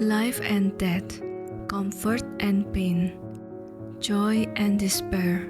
Life and death, comfort and pain, joy and despair,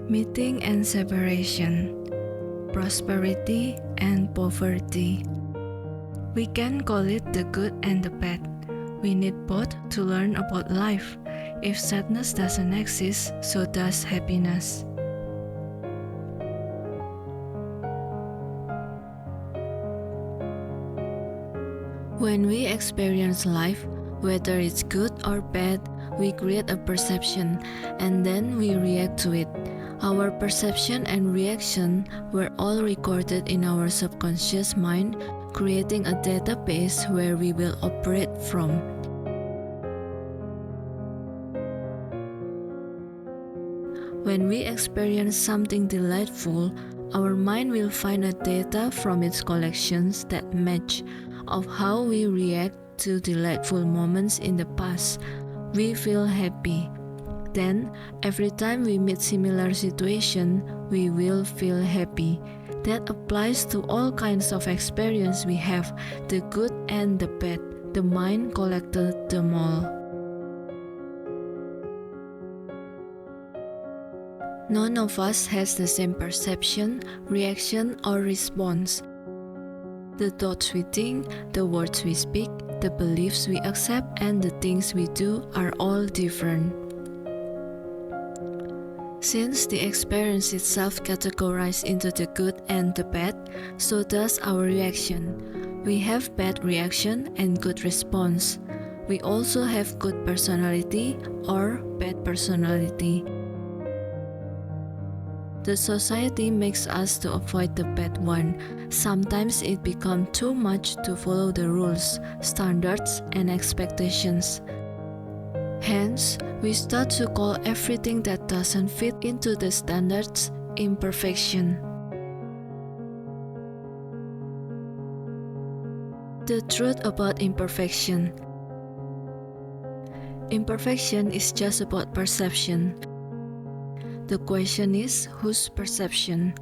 meeting and separation, prosperity and poverty. We can call it the good and the bad. We need both to learn about life. If sadness doesn't exist, so does happiness. When we experience life, whether it's good or bad, we create a perception and then we react to it. Our perception and reaction were all recorded in our subconscious mind, creating a database where we will operate from. When we experience something delightful, our mind will find a data from its collections that match of how we react to delightful moments in the past. We feel happy. Then, every time we meet similar situation, we will feel happy. That applies to all kinds of experience we have, the good and the bad. The mind collected them all. None of us has the same perception, reaction, or response. The thoughts we think, the words we speak, the beliefs we accept, and the things we do are all different. Since the experience itself categorized into the good and the bad, so does our reaction. We have bad reaction and good response. We also have good personality or bad personality. The society makes us to avoid the bad one. Sometimes it becomes too much to follow the rules, standards, and expectations. Hence, we start to call everything that doesn't fit into the standards imperfection. The truth about imperfection. Imperfection is just about perception. The question is, whose perception?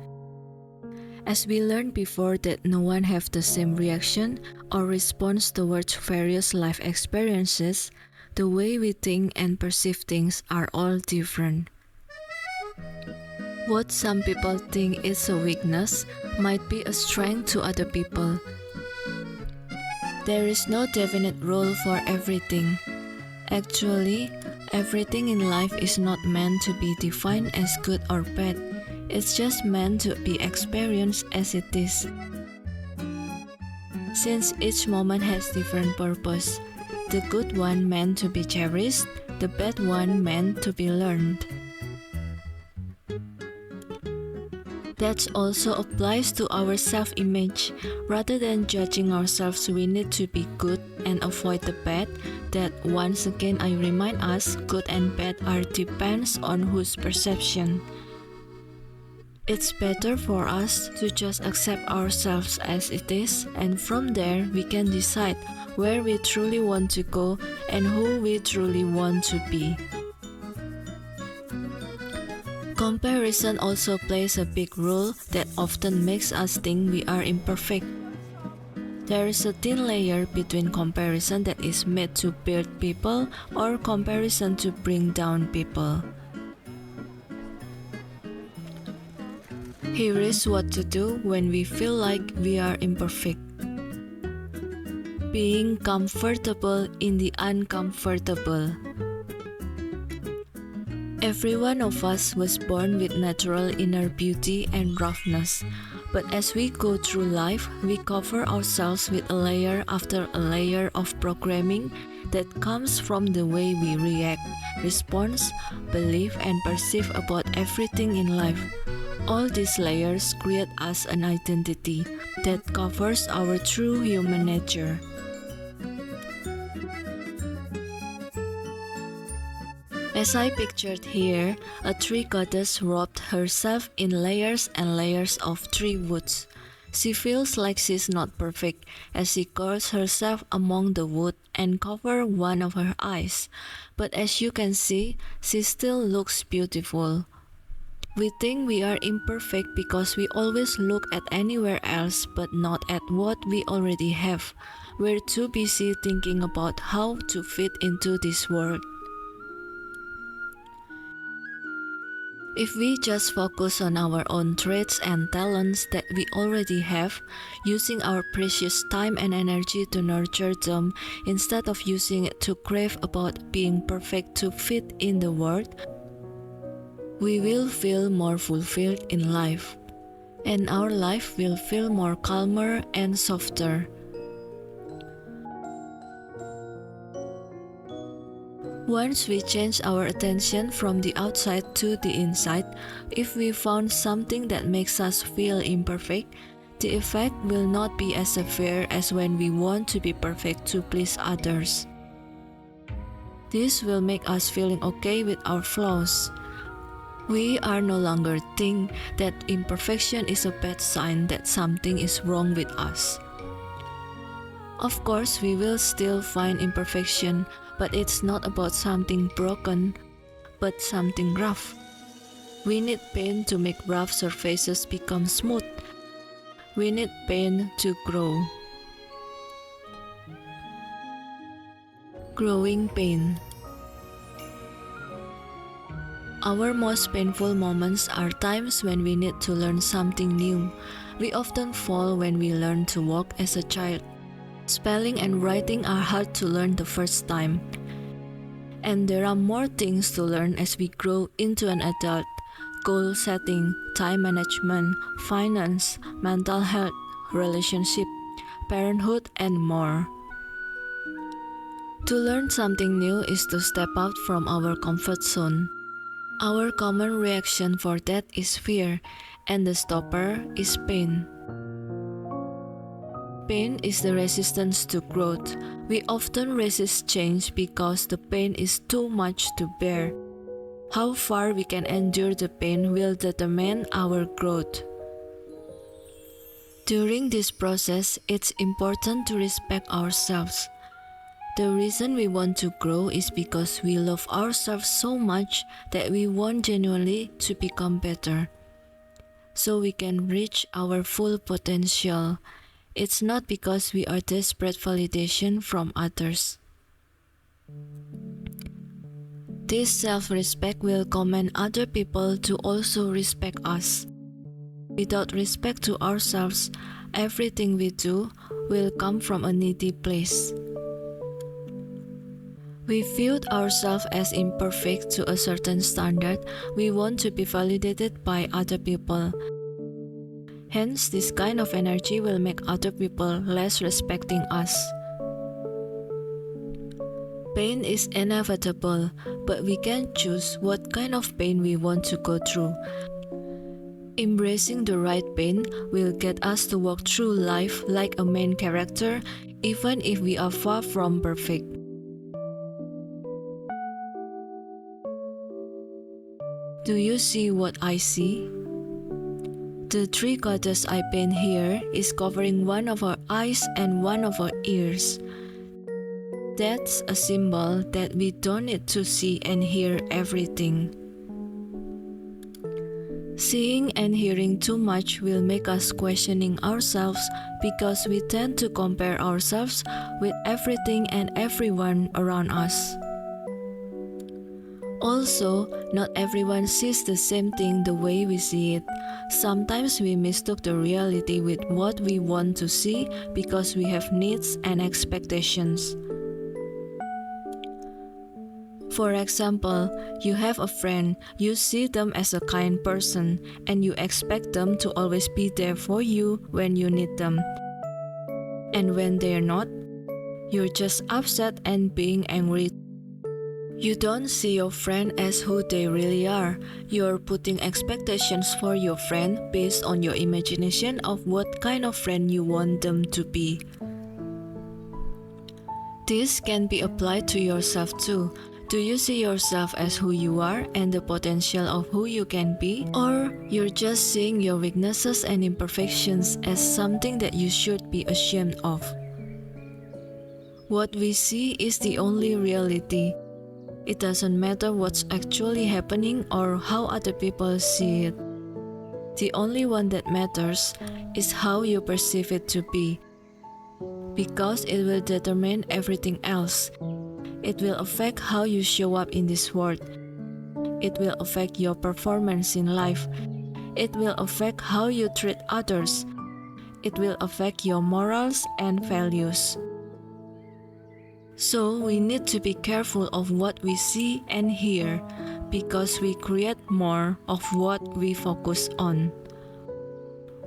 As we learned before that no one have the same reaction or response towards various life experiences, the way we think and perceive things are all different. What some people think is a weakness might be a strength to other people. There is no definite rule for everything. Actually, everything in life is not meant to be defined as good or bad. It's just meant to be experienced as it is. Since each moment has different purpose, the good one meant to be cherished, the bad one meant to be learned. That also applies to our self-image. Rather than judging ourselves, we need to be good and avoid the bad. That once again I remind us, good and bad are depends on whose perception. It's better for us to just accept ourselves as it is, and from there we can decide where we truly want to go and who we truly want to be. Comparison also plays a big role that often makes us think we are imperfect. There is a thin layer between comparison that is made to build people or comparison to bring down people. Here is what to do when we feel like we are imperfect. Being comfortable in the uncomfortable. Every one of us was born with natural inner beauty and roughness, but as we go through life, we cover ourselves with a layer after a layer of programming that comes from the way we react, respond, believe, and perceive about everything in life. All these layers create us an identity that covers our true human nature. As I pictured here, a tree goddess wrapped herself in layers and layers of tree woods. She feels like she's not perfect as she curls herself among the wood and covers one of her eyes, but as you can see, she still looks beautiful. We think we are imperfect because we always look at anywhere else but not at what we already have. We're too busy thinking about how to fit into this world. If we just focus on our own traits and talents that we already have, using our precious time and energy to nurture them instead of using it to crave about being perfect to fit in the world, we will feel more fulfilled in life, and our life will feel more calmer and softer. Once we change our attention from the outside to the inside, if we found something that makes us feel imperfect, the effect will not be as severe as when we want to be perfect to please others. This will make us feeling okay with our flaws. We are no longer think that imperfection is a bad sign that something is wrong with us. Of course, we will still find imperfection, but it's not about something broken, but something rough. We need pain to make rough surfaces become smooth. We need pain to grow. Growing pain. Our most painful moments are times when we need to learn something new. We often fall when we learn to walk as a child. Spelling and writing are hard to learn the first time. And there are more things to learn as we grow into an adult. Goal setting, time management, finance, mental health, relationship, parenthood, and more. To learn something new is to step out from our comfort zone. Our common reaction for that is fear, and the stopper is pain. Pain is the resistance to growth. We often resist change because the pain is too much to bear. How far we can endure the pain will determine our growth. During this process, it's important to respect ourselves. The reason we want to grow is because we love ourselves so much that we want genuinely to become better, so we can reach our full potential. It's not because we are desperate validation from others. This self-respect will command other people to also respect us. Without respect to ourselves, everything we do will come from a needy place. We viewed ourselves as imperfect to a certain standard. We want to be validated by other people. Hence, this kind of energy will make other people less respecting us. Pain is inevitable, but we can choose what kind of pain we want to go through. Embracing the right pain will get us to walk through life like a main character, even if we are far from perfect. Do you see what I see? The three goddesses I paint here is covering one of our eyes and one of our ears. That's a symbol that we don't need to see and hear everything. Seeing and hearing too much will make us questioning ourselves because we tend to compare ourselves with everything and everyone around us. Also, not everyone sees the same thing the way we see it. Sometimes we mistook the reality with what we want to see because we have needs and expectations. For example, you have a friend, you see them as a kind person, and you expect them to always be there for you when you need them. And when they're not, you're just upset and being angry. You don't see your friend as who they really are. You're putting expectations for your friend based on your imagination of what kind of friend you want them to be. This can be applied to yourself too. Do you see yourself as who you are and the potential of who you can be? Or you're just seeing your weaknesses and imperfections as something that you should be ashamed of? What we see is the only reality. It doesn't matter what's actually happening or how other people see it. The only one that matters is how you perceive it to be, because it will determine everything else. It will affect how you show up in this world. It will affect your performance in life. It will affect how you treat others. It will affect your morals and values. So we need to be careful of what we see and hear, because we create more of what we focus on.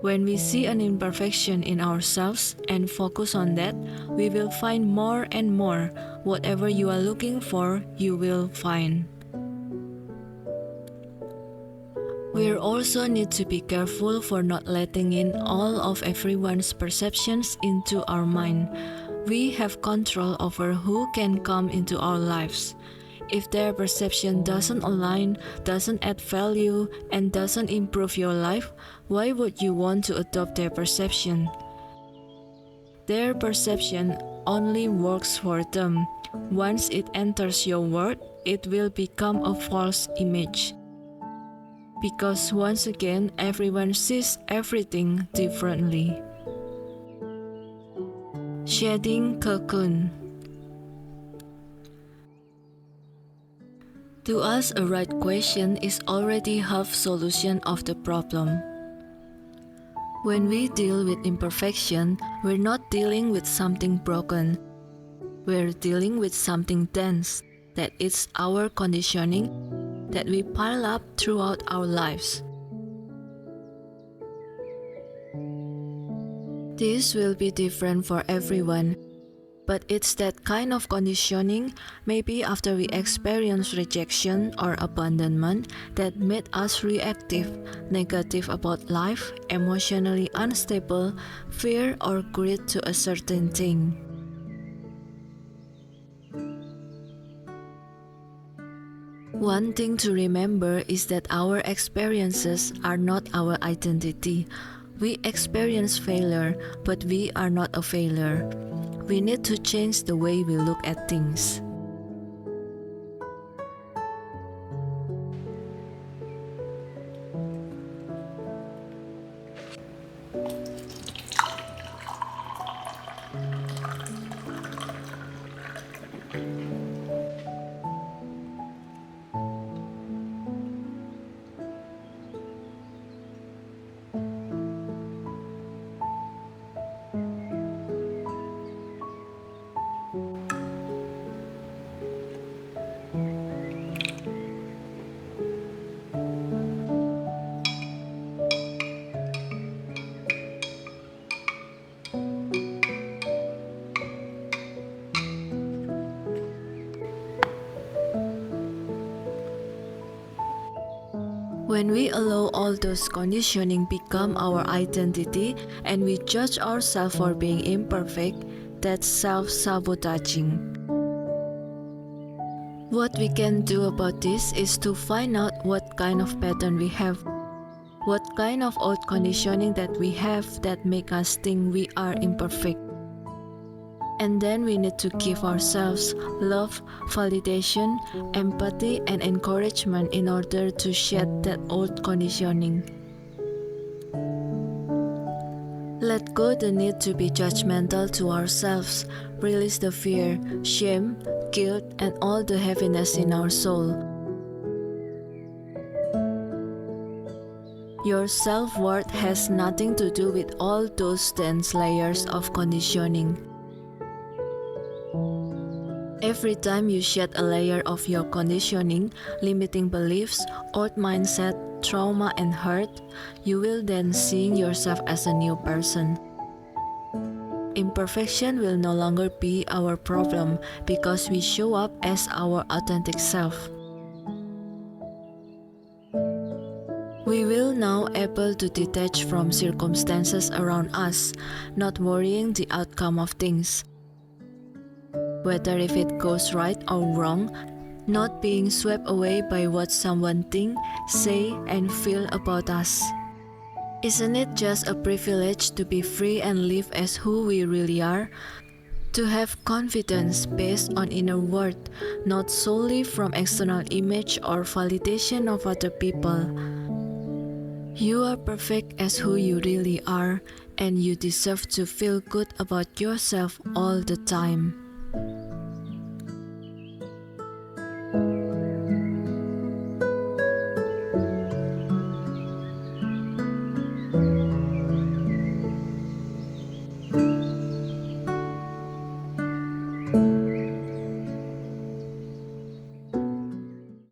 When we see an imperfection in ourselves and focus on that, we will find more and more. Whatever you are looking for, you will find. We also need to be careful for not letting in all of everyone's perceptions into our mind. We have control over who can come into our lives. If their perception doesn't align, doesn't add value, and doesn't improve your life, why would you want to adopt their perception? Their perception only works for them. Once it enters your world, it will become a false image. Because once again, everyone sees everything differently. Shedding cocoon. To ask a right question is already half solution of the problem. When we deal with imperfection, we're not dealing with something broken. We're dealing with something dense, that is our conditioning that we pile up throughout our lives. This will be different for everyone, but it's that kind of conditioning, maybe after we experience rejection or abandonment, that made us reactive, negative about life, emotionally unstable, fear or greed to a certain thing. One thing to remember is that our experiences are not our identity. We experience failure, but we are not a failure. We need to change the way we look at things. When we allow all those conditioning become our identity and we judge ourselves for being imperfect, that's self-sabotaging. What we can do about this is to find out what kind of pattern we have, what kind of old conditioning that we have that make us think we are imperfect. And then we need to give ourselves love, validation, empathy, and encouragement in order to shed that old conditioning. Let go the need to be judgmental to ourselves. Release the fear, shame, guilt, and all the heaviness in our soul. Your self-worth has nothing to do with all those dense layers of conditioning. Every time you shed a layer of your conditioning, limiting beliefs, old mindset, trauma, and hurt, you will then see yourself as a new person. Imperfection will no longer be our problem because we show up as our authentic self. We will now able to detach from circumstances around us, not worrying the outcome of things. Whether if it goes right or wrong, not being swept away by what someone think, say, and feel about us. Isn't it just a privilege to be free and live as who we really are? To have confidence based on inner worth, not solely from external image or validation of other people. You are perfect as who you really are, and you deserve to feel good about yourself all the time.